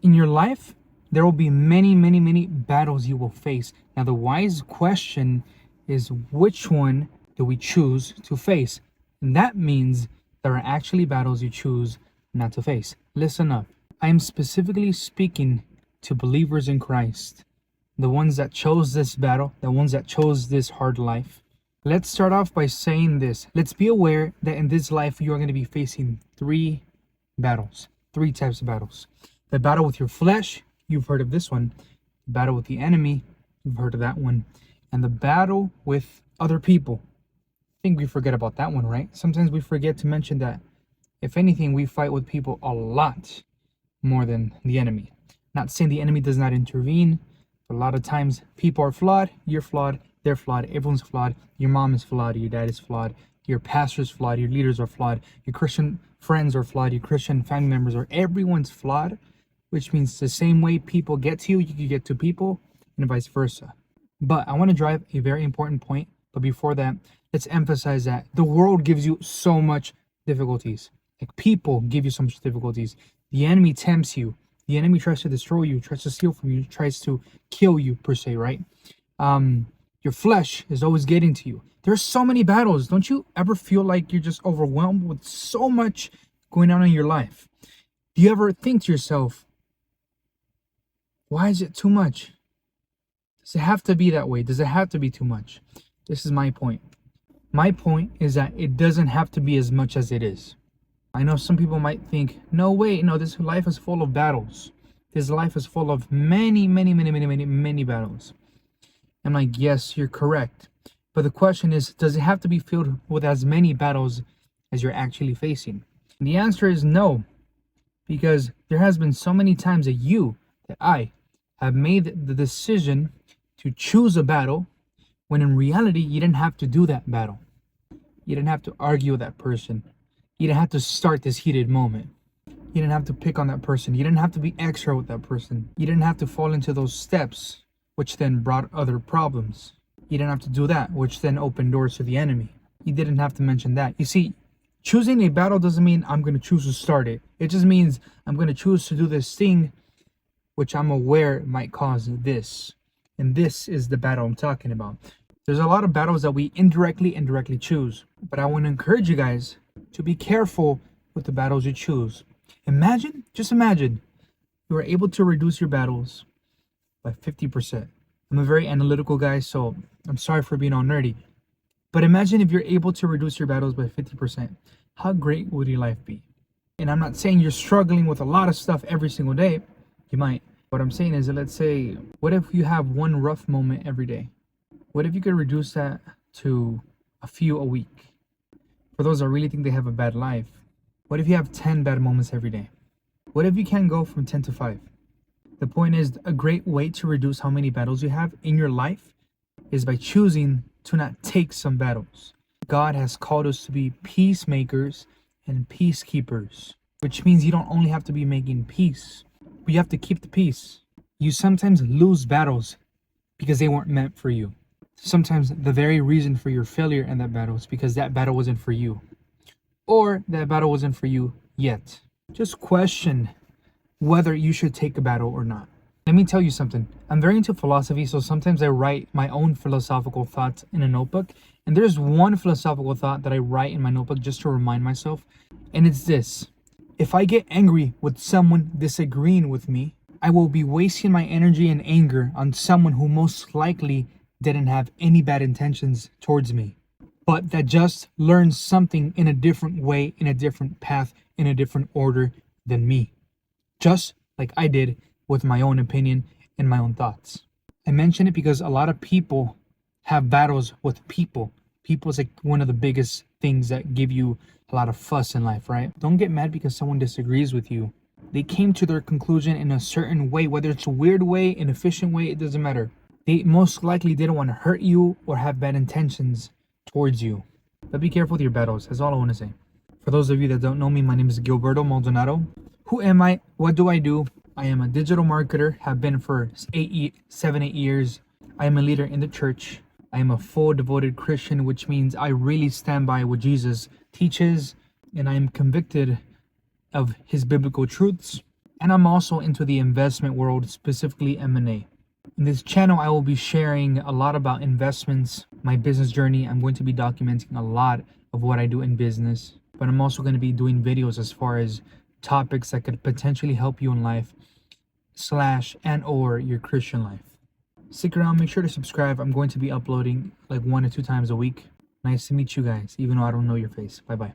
In your life, there will be many, many, many battles you will face. Now, the wise question is, which one do we choose to face? And that means there are actually battles you choose not to face. Listen up. I am specifically speaking to believers in Christ, the ones that chose this battle, the ones that chose this hard life. Let's start off by saying this. Let's be aware that in this life, you are going to be facing three types of battles. The battle with your flesh, you've heard of this one. The battle with the enemy, you've heard of that one. And the battle with other people. I think we forget about that one, right? Sometimes we forget to mention that, if anything, we fight with people a lot more than the enemy. Not saying the enemy does not intervene, but a lot of times people are flawed, you're flawed, they're flawed, everyone's flawed. Your mom is flawed, your dad is flawed, your pastor is flawed, your leaders are flawed, your Christian friends are flawed, your Christian family members are, everyone's flawed, which means the same way people get to you, you can get to people, and vice versa. But I want to drive a very important point. But before that, let's emphasize that the world gives you so much difficulties. Like, people give you so much difficulties. The enemy tempts you. The enemy tries to destroy you, tries to steal from you, tries to kill you, per se, right? Your flesh is always getting to you. There's so many battles. Don't you ever feel like you're just overwhelmed with so much going on in your life? Do you ever think to yourself, why is it too much? Does it have to be that way? Does it have to be too much? This is my point. My point is that it doesn't have to be as much as it is. I know some people might think, no, wait, no, this life is full of battles. This life is full of many, many, many, many, many, many battles. I'm like, yes, you're correct. But the question is, does it have to be filled with as many battles as you're actually facing? And the answer is no. Because there has been so many times that I have made the decision to choose a battle, when in reality, you didn't have to do that battle. You didn't have to argue with that person. You didn't have to start this heated moment. You didn't have to pick on that person. You didn't have to be extra with that person. You didn't have to fall into those steps, which then brought other problems. You didn't have to do that, which then opened doors to the enemy. You didn't have to mention that. You see, choosing a battle doesn't mean I'm going to choose to start it. It just means I'm going to choose to do this thing, which I'm aware might cause this. And this is the battle I'm talking about. There's a lot of battles that we indirectly choose. But I want to encourage you guys to be careful with the battles you choose. Just imagine, you are able to reduce your battles by 50%. I'm a very analytical guy, so I'm sorry for being all nerdy. But imagine if you're able to reduce your battles by 50%. How great would your life be? And I'm not saying you're struggling with a lot of stuff every single day. You might. What I'm saying is that, let's say, what if you have one rough moment every day? What if you could reduce that to a few a week? For those that really think they have a bad life, what if you have 10 bad moments every day? What if you can go from 10 to 5? The point is, a great way to reduce how many battles you have in your life is by choosing to not take some battles. God has called us to be peacemakers and peacekeepers, which means you don't only have to be making peace, but you have to keep the peace. You sometimes lose battles because they weren't meant for you. Sometimes the very reason for your failure in that battle is because that battle wasn't for you, or that battle wasn't for you yet. Just question whether you should take a battle or not. Let me tell you something. I'm very into philosophy, so sometimes I write my own philosophical thoughts in a notebook. And there's one philosophical thought that I write in my notebook just to remind myself. And it's this: if I get angry with someone disagreeing with me, I will be wasting my energy and anger on someone who most likely didn't have any bad intentions towards me, but that just learned something in a different way, in a different path, in a different order than me. Just like I did with my own opinion and my own thoughts. I mention it because a lot of people have battles with people. People is like one of the biggest things that give you a lot of fuss in life, right? Don't get mad because someone disagrees with you. They came to their conclusion in a certain way, whether it's a weird way, an efficient way, it doesn't matter. They most likely didn't want to hurt you or have bad intentions towards you. But be careful with your battles. That's all I want to say. For those of you that don't know me, my name is Gilberto Maldonado. Who am I? What do I do? I am a digital marketer, have been for 8 years. I am a leader in the church. I am a full devoted Christian, which means I really stand by what Jesus teaches, and I am convicted of his biblical truths. And I'm also into the investment world, specifically M&A. In this channel, I will be sharing a lot about investments, my business journey. I'm going to be documenting a lot of what I do in business, but I'm also going to be doing videos as far as topics that could potentially help you in life / and or your Christian life. Stick around, make sure to subscribe. I'm going to be uploading like 1 or 2 times a week. Nice to meet you guys, even though I don't know your face. Bye bye.